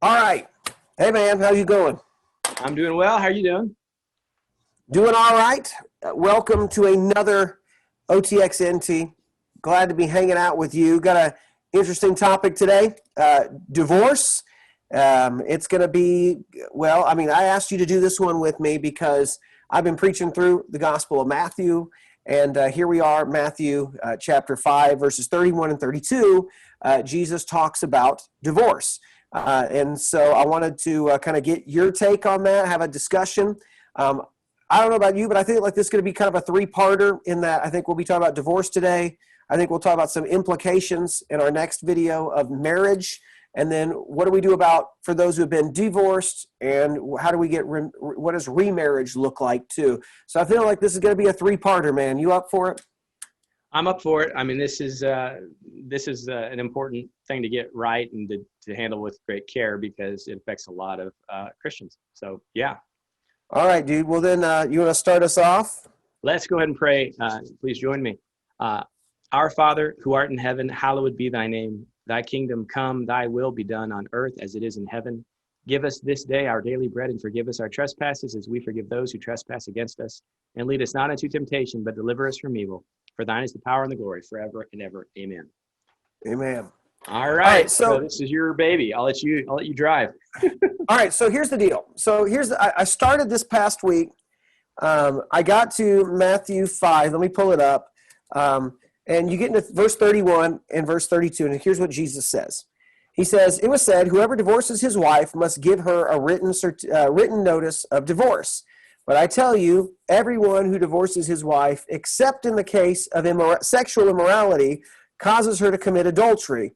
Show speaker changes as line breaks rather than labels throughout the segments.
All right. Hey, man, how you going?
I'm doing well. How are you doing?
Doing all right. Welcome to another OTXNT. Glad to be hanging out with you. Got an interesting topic today, divorce. It's going to be, I asked you to do this one with me because I've been preaching through the Gospel of Matthew, and here we are, Matthew chapter 5, verses 31 and 32. Jesus talks about divorce. And so I wanted to kind of get your take on that, have a discussion. Um, I don't know about you, but I think like this is going to be kind of a three-parter in that I think we'll be talking about divorce today. I think we'll talk about some implications in our next video of marriage. And then what do we do about for those who have been divorced, and how do we get, what does remarriage look like too? So I feel like this is going to be a three-parter, man. You up for it?
I'm up for it. I mean, this is an important thing to get right and to handle with great care because it affects a lot of Christians. So yeah,
All right, dude. Well, then you want to start us off?
let's go ahead and pray. Please join me. Uh, Our Father, who art in heaven, hallowed be thy name. Thy kingdom come, thy will be done on earth as it is in heaven. Give us this day our daily bread, and forgive us our trespasses as we forgive those who trespass against us. And lead us not into temptation, but deliver us from evil. For thine is the power and the glory forever and ever. Amen.
Amen.
All
All right,
right. So
so
this is your baby. I'll let you drive.
all right, so here's the deal. So I started this past week. I got to Matthew 5. Let me pull it up. And you get into verse 31 and verse 32, and here's what Jesus says. He says, "It was said, whoever divorces his wife must give her a written notice of divorce. But I tell you, everyone who divorces his wife, except in the case of sexual immorality, causes her to commit adultery.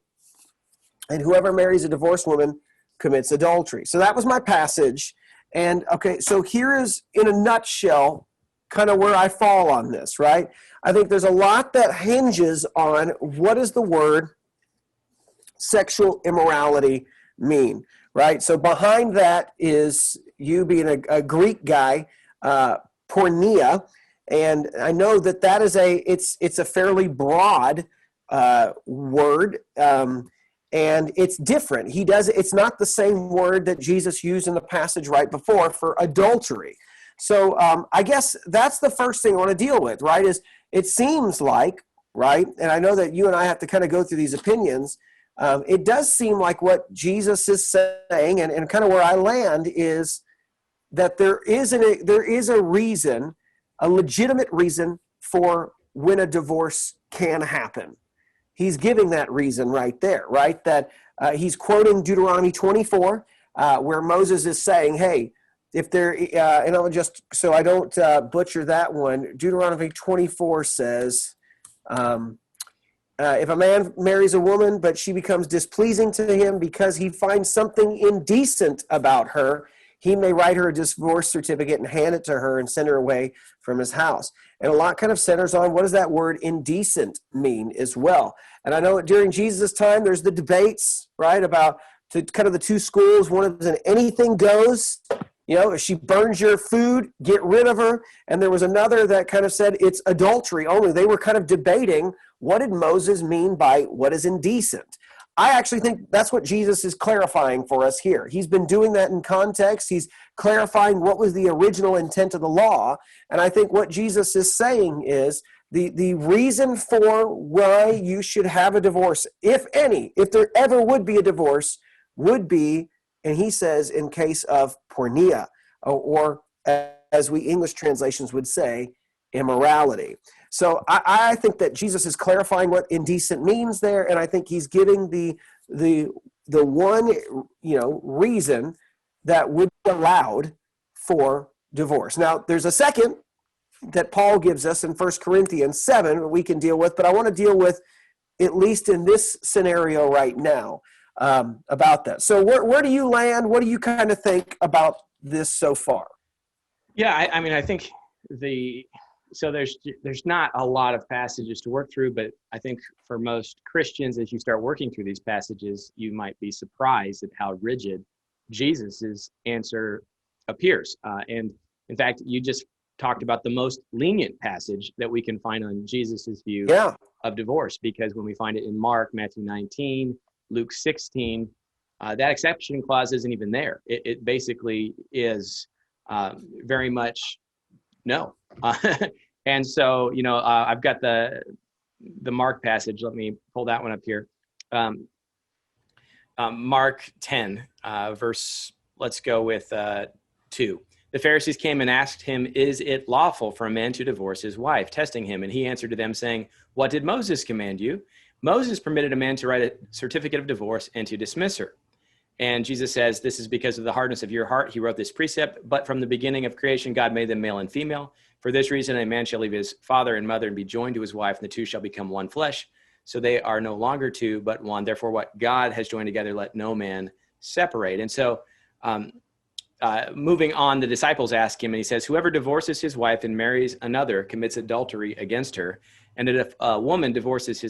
And whoever marries a divorced woman commits adultery." So that was my passage. And okay, so here is, in a nutshell, kind of where I fall on this, right? I think there's a lot that hinges on what does the word sexual immorality mean, right? So behind that is you being a Greek guy, porneia, and I know that is it's a fairly broad word, and it's different. It's not the same word that Jesus used in the passage right before for adultery. So I guess that's the first thing I want to deal with, right? Is it seems like, right, and I know that you and I have to kind of go through these opinions. It does seem like what Jesus is saying, and kind of where I land is that there is a reason, a legitimate reason for when a divorce can happen. He's giving that reason right there, right? That he's quoting Deuteronomy 24, where Moses is saying, hey, if there, and I'll just, so I don't butcher that one, Deuteronomy 24 says, if a man marries a woman, but she becomes displeasing to him because he finds something indecent about her, he may write her a divorce certificate and hand it to her and send her away from his house. And a lot kind of centers on what does that word indecent mean as well. And I know during Jesus' time, there's the debates, right, about kind of the two schools. One is an anything goes. You know, if she burns your food, get rid of her. And there was another that kind of said it's adultery only. They were kind of debating what did Moses mean by what is indecent. I actually think that's what Jesus is clarifying for us here. He's been doing that in context. He's clarifying what was the original intent of the law. And I think what Jesus is saying is the reason for why you should have a divorce, if any, if there ever would be a divorce, would be, and he says, in case of porneia, or as we English translations would say, immorality. So I think that Jesus is clarifying what indecent means there, and I think he's giving the one reason that would be allowed for divorce. Now, there's a second that Paul gives us in 1 Corinthians 7 that we can deal with, but I want to deal with, at least in this scenario right now, about that. So where do you land? What do you kind of think about this so far?
Yeah, I mean, I think there's not a lot of passages to work through, but I think for most Christians, as you start working through these passages, you might be surprised at how rigid Jesus's answer appears. And in fact, you just talked about the most lenient passage that we can find on Jesus's view
Yeah.
of divorce, because when we find it in Mark, Matthew 19, Luke 16, that exception clause isn't even there. It basically is very much no. And so, I've got the Mark passage. Let me pull that one up here. Mark 10, verse, let's go with 2. The Pharisees came and asked him, "Is it lawful for a man to divorce his wife?" testing him. And he answered to them, saying, "What did Moses command you?" "Moses permitted a man to write a certificate of divorce and to dismiss her." And Jesus says, "This is because of the hardness of your heart. He wrote this precept, but from the beginning of creation, God made them male and female. For this reason, a man shall leave his father and mother and be joined to his wife, and the two shall become one flesh. So they are no longer two, but one. Therefore, what God has joined together, let no man separate." And so, moving on, the disciples ask him, and he says, "Whoever divorces his wife and marries another commits adultery against her. And if a woman divorces her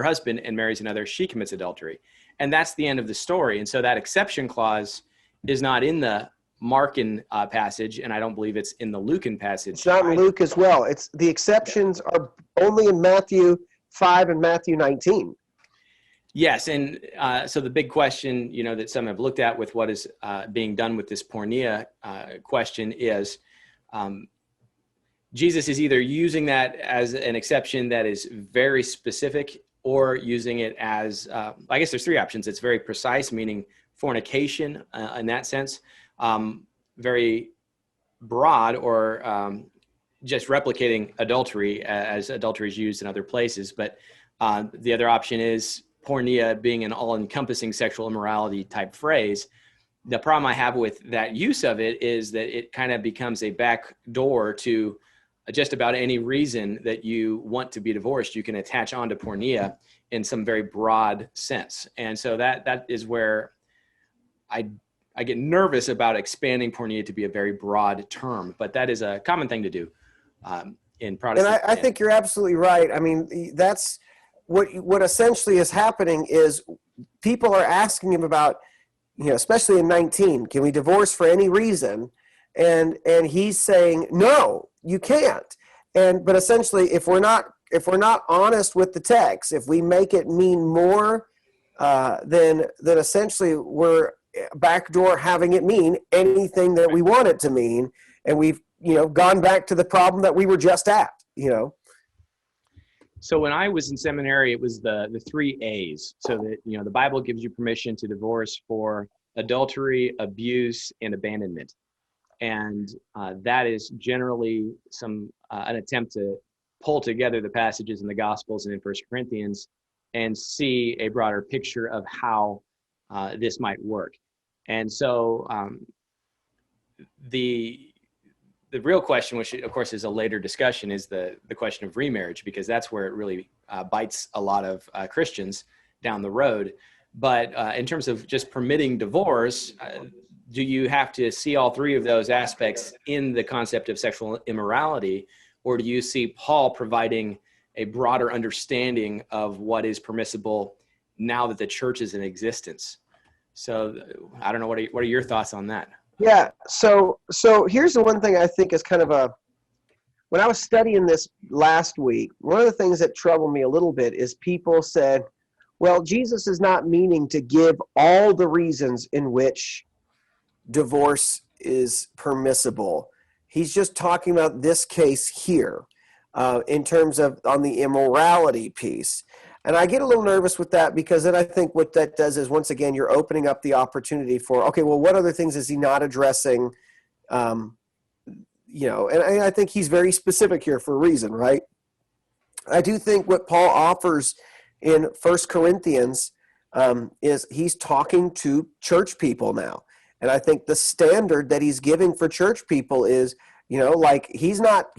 husband, and marries another, she commits adultery." And that's the end of the story. And so that exception clause is not in the Markan passage, and I don't believe it's in the Lucan passage.
It's not in Luke as well. It's the exceptions are only in Matthew 5 and Matthew 19.
Yes, and so the big question, that some have looked at with what is being done with this pornea question is, Jesus is either using that as an exception that is very specific, or using it as, I guess there's 3 options. It's very precise, meaning fornication in that sense, very broad, or just replicating adultery as adultery is used in other places. But the other option is pornea being an all-encompassing sexual immorality type phrase. The problem I have with that use of it is that it kind of becomes a back door to just about any reason that you want to be divorced. You can attach onto pornea in some very broad sense. And so that is where I get nervous about expanding pornea to be a very broad term, but that is a common thing to do in Protestant.
And I think you're absolutely right. I mean, that's what essentially is happening is people are asking him about, especially in 19, can we divorce for any reason? And he's saying, no, you can't. But essentially, if we're not honest with the text, if we make it mean more, then essentially we're backdoor having it mean anything that we want it to mean, and we've gone back to the problem that we were just at.
So when I was in seminary, it was the 3 A's. So that the Bible gives you permission to divorce for adultery, abuse, and abandonment. And that is generally an attempt to pull together the passages in the Gospels and in 1 Corinthians and see a broader picture of how this might work. And so the real question, which of course is a later discussion, is the question of remarriage, because that's where it really bites a lot of Christians down the road. But in terms of just permitting divorce, do you have to see all 3 of those aspects in the concept of sexual immorality, or do you see Paul providing a broader understanding of what is permissible now that the church is in existence? So I don't know, what are your thoughts on that?
Yeah. So here's the one thing I think is kind of when I was studying this last week, one of the things that troubled me a little bit is people said, well, Jesus is not meaning to give all the reasons in which divorce is permissible. He's just talking about this case here in terms of on the immorality piece. And I get a little nervous with that, because then I think what that does is, once again, you're opening up the opportunity for, okay, well, what other things is he not addressing? And I think he's very specific here for a reason, right? I do think what Paul offers in 1 Corinthians is he's talking to church people now. And I think the standard that he's giving for church people is, he's not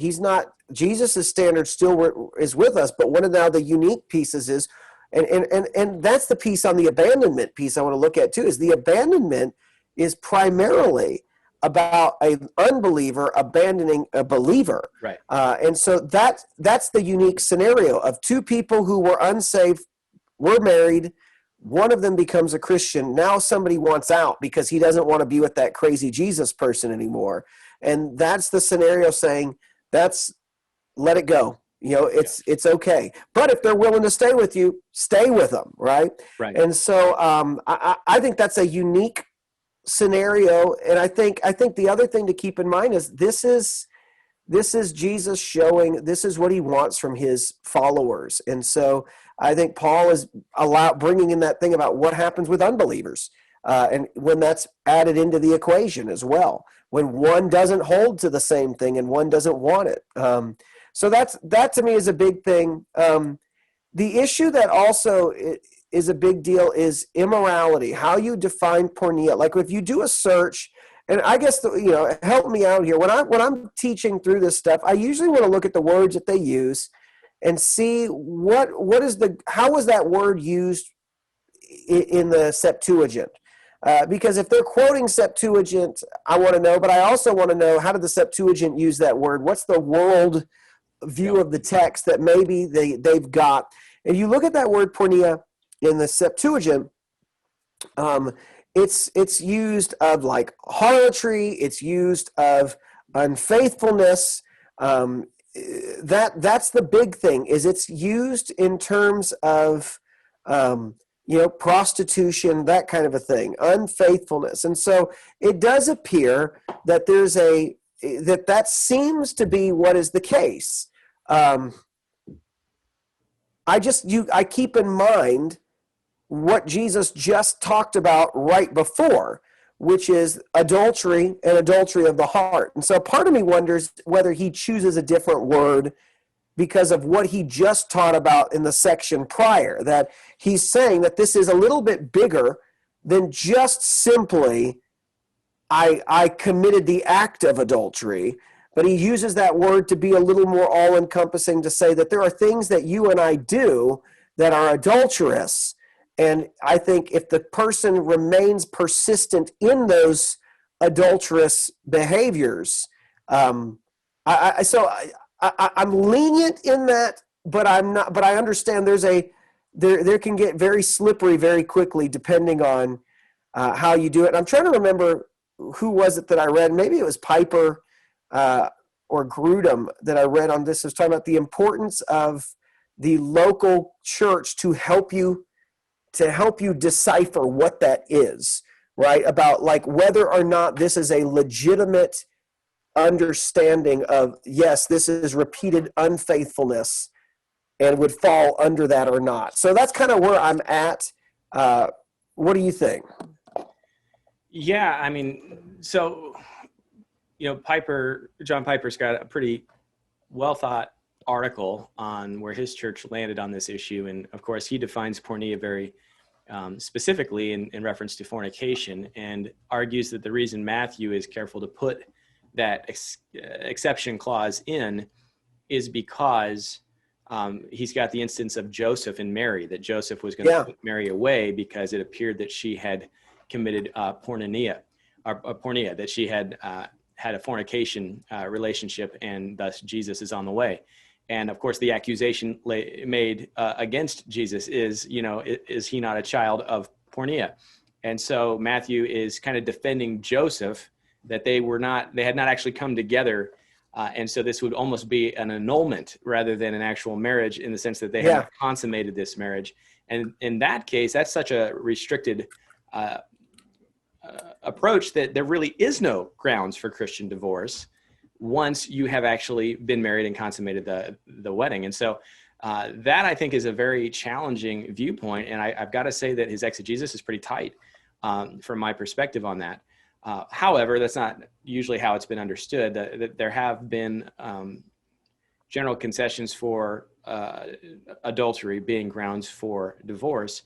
Jesus' standard still is with us, but one of now the unique pieces is, and that's the piece on the abandonment piece I want to look at too, is the abandonment is primarily about an unbeliever abandoning a believer.
Right.
And so that's the unique scenario of 2 people who were unsaved, were married, one of them becomes a Christian. Now somebody wants out because he doesn't want to be with that crazy Jesus person anymore. And that's the scenario saying, let it go. it's okay. But if they're willing to stay with you, stay with them, right?
Right.
And so I think that's a unique scenario. And I think the other thing to keep in mind is this is Jesus showing this is what he wants from his followers. And so I think Paul is bringing in that thing about what happens with unbelievers. And when that's added into the equation as well, when one doesn't hold to the same thing and one doesn't want it. So that to me is a big thing. The issue that also is a big deal is immorality, how you define porneia. Like if you do a search, and I guess, help me out here. When I'm teaching through this stuff, I usually want to look at the words that they use and see how was that word used in the Septuagint. Because if they're quoting Septuagint, I want to know, but I also want to know, how did the Septuagint use that word? What's the world view of the text that maybe they've got? And you look at that word porneia in the Septuagint, it's used of like harlotry, it's used of unfaithfulness. That's the big thing, is it's used in terms of prostitution, that kind of a thing, unfaithfulness. And so it does appear that that seems to be what is the case. I keep in mind what Jesus just talked about right before, which is adultery and adultery of the heart. And so part of me wonders whether he chooses a different word because of what he just taught about in the section prior, that he's saying that this is a little bit bigger than just simply I committed the act of adultery, but he uses that word to be a little more all-encompassing, to say that there are things that you and I do that are adulterous. And I think if the person remains persistent in those adulterous behaviors, I'm lenient in that, but I'm not. But I understand there can get very slippery very quickly depending on how you do it. And I'm trying to remember who was it that I read. Maybe it was Piper or Grudem that I read on this. It was talking about the importance of the local church to help you decipher what that is, right? About like whether or not this is a legitimate understanding of, yes, this is repeated unfaithfulness and would fall under that or not. So that's kind of where I'm at. What do you think?
Yeah, I mean, so, John Piper's got a pretty well thought article on where his church landed on this issue. And of course, he defines porneia very specifically in reference to fornication, and argues that the reason Matthew is careful to put that exception clause in is because he's got the instance of Joseph and Mary, that Joseph was going to put Mary away because it appeared that she had committed porneia, that she had had a fornication relationship, and thus Jesus is on the way. And of course, the accusation made against Jesus is, is he not a child of porneia? And so Matthew is kind of defending Joseph, that they had not actually come together. And so this would almost be an annulment rather than an actual marriage, in the sense that they had consummated this marriage. And in that case, that's such a restricted approach that there really is no grounds for Christian divorce once you have actually been married and consummated the wedding. And so that, I think, is a very challenging viewpoint. And I've got to say that his exegesis is pretty tight from my perspective on that. However, that's not usually how it's been understood. That there have been general concessions for adultery being grounds for divorce.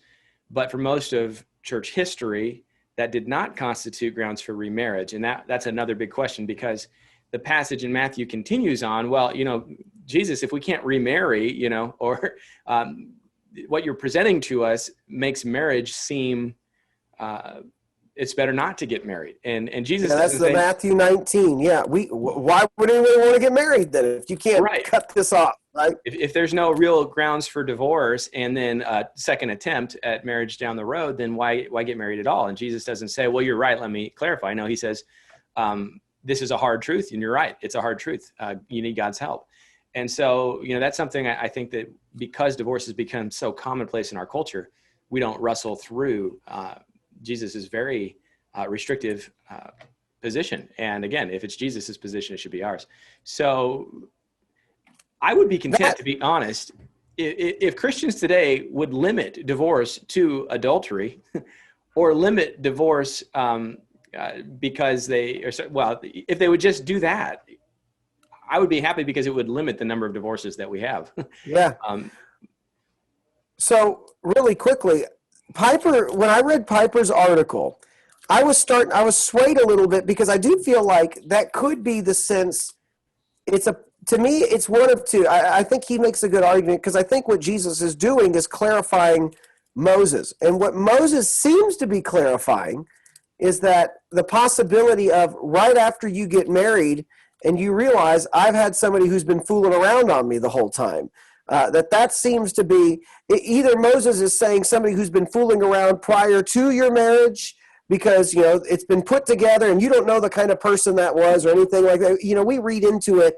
But for most of church history, that did not constitute grounds for remarriage. And that's another big question, because the passage in Matthew continues on, well, Jesus, if we can't remarry, or what you're presenting to us makes marriage seem it's better not to get married. And Jesus,
that's the Matthew 19. Yeah. Why would anyone want to get married then if you can't cut this off, right?
If there's no real grounds for divorce and then a second attempt at marriage down the road, then why get married at all? And Jesus doesn't say, well, you're right, let me clarify. No, he says, this is a hard truth, and you're right. It's a hard truth. You need God's help. And so, that's something I think that because divorce has become so commonplace in our culture, we don't wrestle through Jesus's very restrictive position. And again, if it's Jesus's position, it should be ours. So I would be content, to be honest, if Christians today would limit divorce to adultery or limit divorce because if they would just do that, I would be happy because it would limit the number of divorces that we have.
Yeah. So really quickly, Piper, when I read Piper's article, I was swayed a little bit because I do feel like that could be the sense. To me, it's one of two. I think he makes a good argument because I think what Jesus is doing is clarifying Moses. And what Moses seems to be clarifying is that the possibility of right after you get married and you realize I've had somebody who's been fooling around on me the whole time. That seems to be either Moses is saying somebody who's been fooling around prior to your marriage because, it's been put together and you don't know the kind of person that was or anything like that. We read into it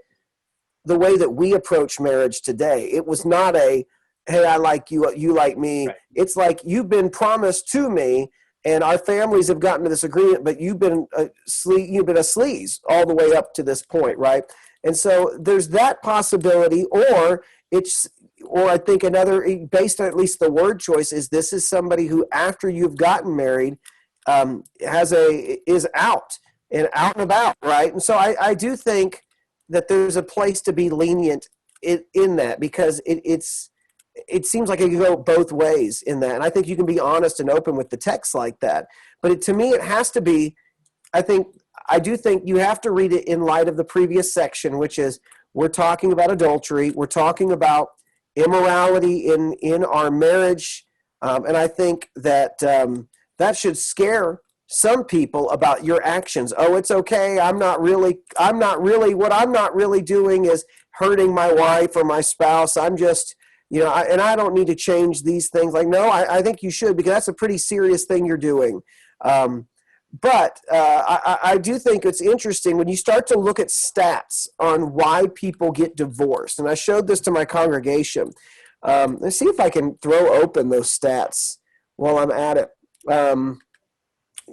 the way that we approach marriage today. It was not hey, I like you, you like me. Right. It's like you've been promised to me and our families have gotten to this agreement, but you've been a sleaze all the way up to this point, right? And so there's that possibility, or I think another, based on at least the word choice, this is somebody who after you've gotten married is out and about, right? And so I do think that there's a place to be lenient in that because it seems like it can go both ways in that. And I think you can be honest and open with the text like that. But to me, it has to be, I do think you have to read it in light of the previous section, which is we're talking about adultery. We're talking about immorality in our marriage. And I think that that should scare some people about your actions. Oh, it's okay. What I'm not really doing is hurting my wife or my spouse. I'm just, and I don't need to change these things. Like, no, I think you should, because that's a pretty serious thing you're doing. But I do think it's interesting when you start to look at stats on why people get divorced. And I showed this to my congregation. Let's see if I can throw open those stats while I'm at it.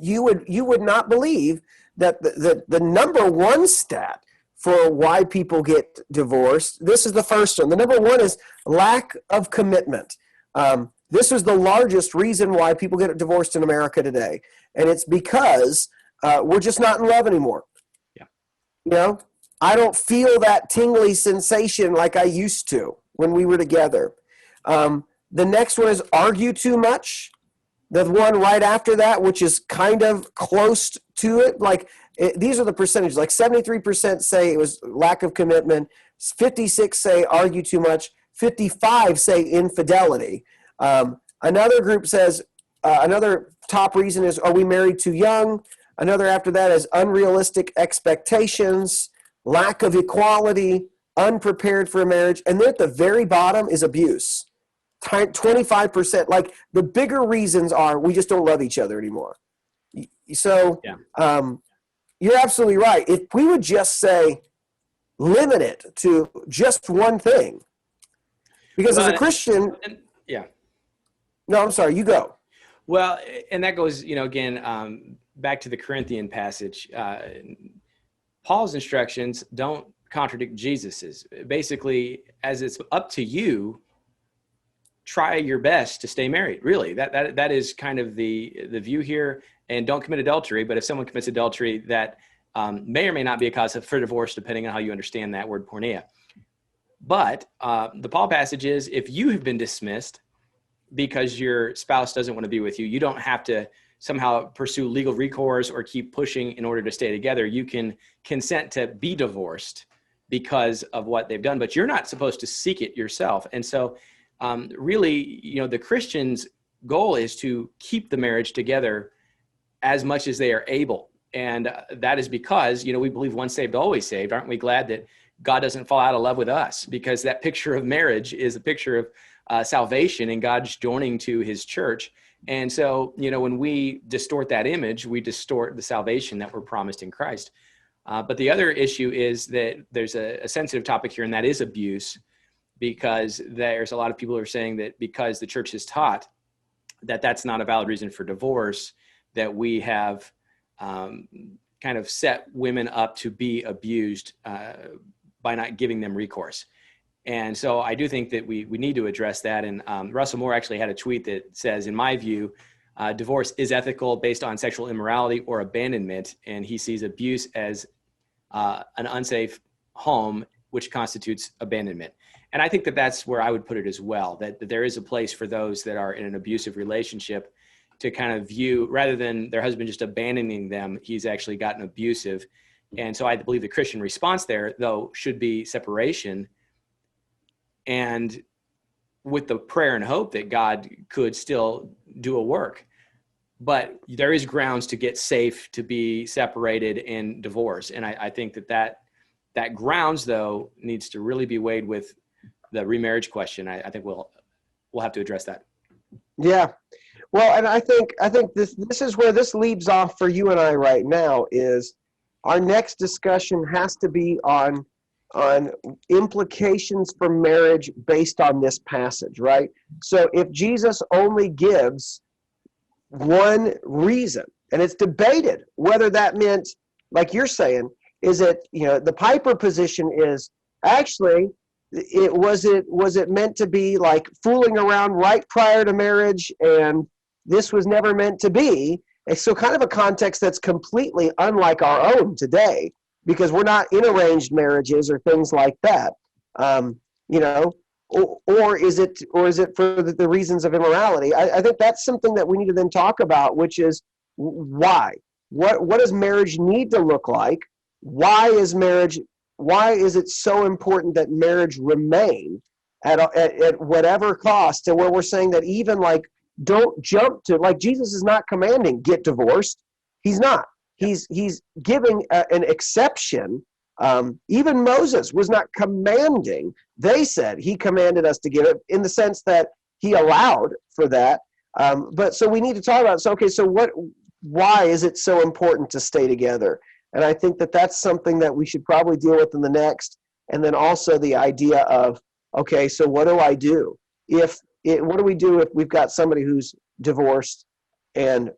You would not believe that the number one stat for why people get divorced, this is the first one. The number one is lack of commitment. This is the largest reason why people get divorced in America today. And it's because we're just not in love anymore. Yeah. I don't feel that tingly sensation like I used to when we were together. The next one is argue too much. The one right after that, which is kind of close to it, these are the percentages. Like 73% say it was lack of commitment. 56 say argue too much. 55 say infidelity. Another group says, another top reason is, are we married too young? Another after that is unrealistic expectations, lack of equality, unprepared for a marriage. And then at the very bottom is abuse. 25%. Like the bigger reasons are we just don't love each other anymore. So you're absolutely right. If we would just say, limit it to just one thing. Because as a Christian... No, I'm sorry. You go.
Well, and that goes, again, back to the Corinthian passage. Paul's instructions don't contradict Jesus's. Basically, as it's up to you, try your best to stay married. Really, that is kind of the view here. And don't commit adultery. But if someone commits adultery, that may or may not be a cause for divorce, depending on how you understand that word porneia. But the Paul passage is, if you have been dismissed because your spouse doesn't want to be with you, you don't have to somehow pursue legal recourse or keep pushing in order to stay together. You can consent to be divorced because of what they've done, but you're not supposed to seek it yourself. And so really, the Christian's goal is to keep the marriage together as much as they are able. And that is because, we believe once saved, always saved. Aren't we glad that God doesn't fall out of love with us? Because that picture of marriage is a picture of salvation and God's joining to his church. And so, when we distort that image, we distort the salvation that we're promised in Christ. But the other issue is that there's a sensitive topic here, and that is abuse, because there's a lot of people who are saying that because the church has taught that that's not a valid reason for divorce, that we have kind of set women up to be abused by not giving them recourse. And so I do think that we need to address that. And Russell Moore actually had a tweet that says, in my view, divorce is ethical based on sexual immorality or abandonment, and he sees abuse as an unsafe home, which constitutes abandonment. And I think that that's where I would put it as well, that there is a place for those that are in an abusive relationship to kind of view, rather than their husband just abandoning them, he's actually gotten abusive. And so I believe the Christian response there, though, should be separation, and with the prayer and hope that God could still do a work. But there is grounds to get safe, to be separated and divorce. And I think that grounds, though, needs to really be weighed with the remarriage question. I think we'll have to address that.
Yeah. Well, and I think this is where this leads off for you and I right now, is our next discussion has to be on implications for marriage based on this passage, right? So if Jesus only gives one reason, and it's debated whether that meant, like you're saying, is it, the Piper position is actually, was it meant to be like fooling around right prior to marriage, and this was never meant to be? And so kind of a context that's completely unlike our own today, because we're not in arranged marriages or things like that. Or is it for the reasons of immorality? I think that's something that we need to then talk about, which is why. What does marriage need to look like? Why is it so important that marriage remain at whatever cost? And where we're saying that even like, don't jump to, like, Jesus is not commanding get divorced. He's not. He's giving an exception. Even Moses was not commanding. They said he commanded us to give it, in the sense that he allowed for that. But so we need to talk about, why is it so important to stay together? And I think that that's something that we should probably deal with in the next. And then also the idea of, okay, so what do I do? What do we do if we've got somebody who's divorced and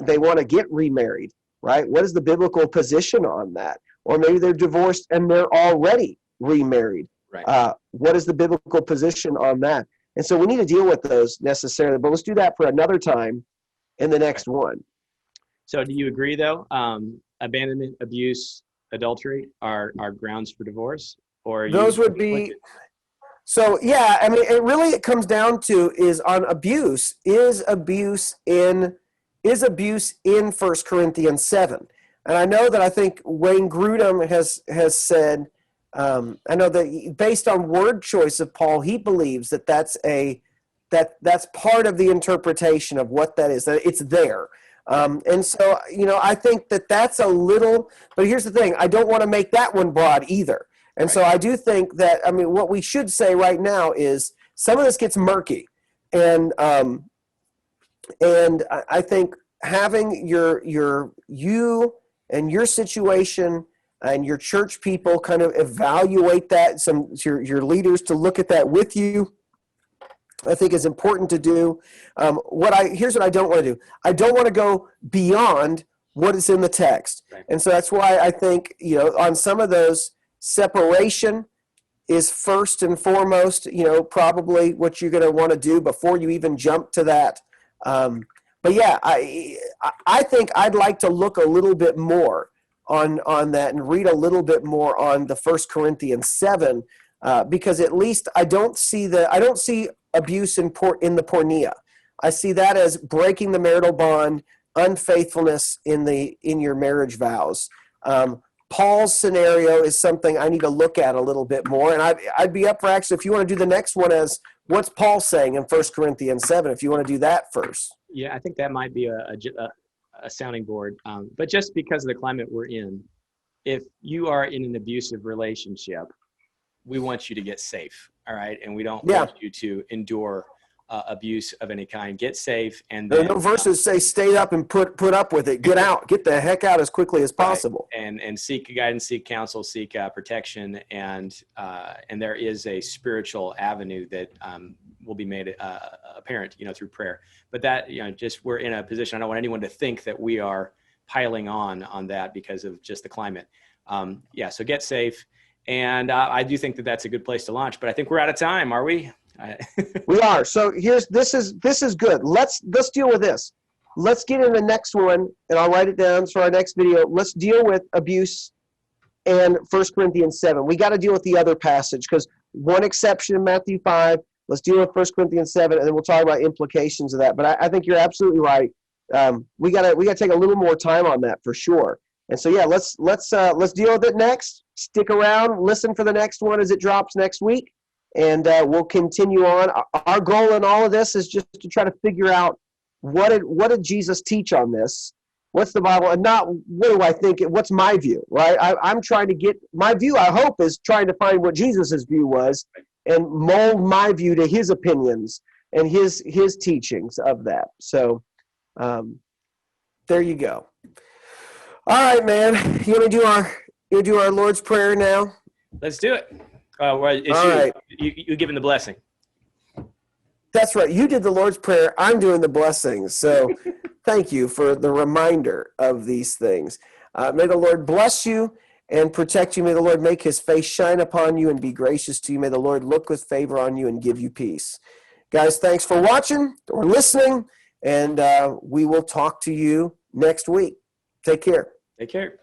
they want to get remarried, right? What is the biblical position on that? Or maybe they're divorced and they're already remarried.
Right.
What is the biblical position on that? And so we need to deal with those necessarily, but let's do that for another time in the next one.
So do you agree, though, abandonment, abuse, adultery are grounds for divorce? Or
those would be... So, yeah, I mean, it comes down to is on abuse. Is abuse in 1 Corinthians 7? And I know that I think Wayne Grudem has said, I know that based on word choice of Paul, he believes that that's part of the interpretation of what that is, that it's there. And so, I think that that's a little, but here's the thing, I don't want to make that one broad either. And right. So I do think that, what we should say right now is some of this gets murky. And I think having you and your situation and your church people kind of evaluate that, your leaders to look at that with you, I think is important to do. Here's what I don't want to do. I don't want to go beyond what is in the text. Right. And so that's why I think, on some of those, separation is first and foremost, probably what you're going to want to do before you even jump to that. But yeah, I think I'd like to look a little bit more on that and read a little bit more on the 1 Corinthians 7, because at least I don't see abuse in the porneia. I see that as breaking the marital bond, unfaithfulness in your marriage vows. Paul's scenario is something I need to look at a little bit more, and I'd be up for actually, if you want to do the next one as what's Paul saying in 1 Corinthians 7, if you want to do that first.
Yeah, I think that might be a sounding board, but just because of the climate we're in, if you are in an abusive relationship, we want you to get safe, all right? And we don't want you to endure abuse of any kind. Get safe, and
There
then
are no verses say stay up and put up with it. Get out. Get the heck out as quickly as possible.
Right. And seek guidance, seek counsel, seek protection, and there is a spiritual avenue that will be made apparent, through prayer. But that, just we're in a position. I don't want anyone to think that we are piling on that because of just the climate. So get safe. And I do think that that's a good place to launch, but I think we're out of time. Are we?
We are. So this is good. Let's deal with this. Let's get in the next one, and I'll write it down for our next video. Let's deal with abuse and 1 Corinthians 7. We got to deal with the other passage because one exception in Matthew 5. Let's deal with 1 Corinthians 7, and then we'll talk about implications of that. But I think you're absolutely right. We gotta take a little more time on that for sure. And so let's deal with it next. Stick around, listen for the next one as it drops next week, and we'll continue on. Our goal in all of this is just to try to figure out what did Jesus teach on this? What's the Bible, and not what do I think? What's my view, right? I'm trying to get my view. I hope is trying to find what Jesus's view was, and mold my view to his opinions and his teachings of that. So, there you go. All right, man. You want to do our Lord's Prayer now?
Let's do it. All
right.
You giving the blessing.
That's right. You did the Lord's Prayer. I'm doing the blessings. So thank you for the reminder of these things. May the Lord bless you and protect you. May the Lord make his face shine upon you and be gracious to you. May the Lord look with favor on you and give you peace. Guys, thanks for watching or listening, and we will talk to you next week. Take care.
Take care.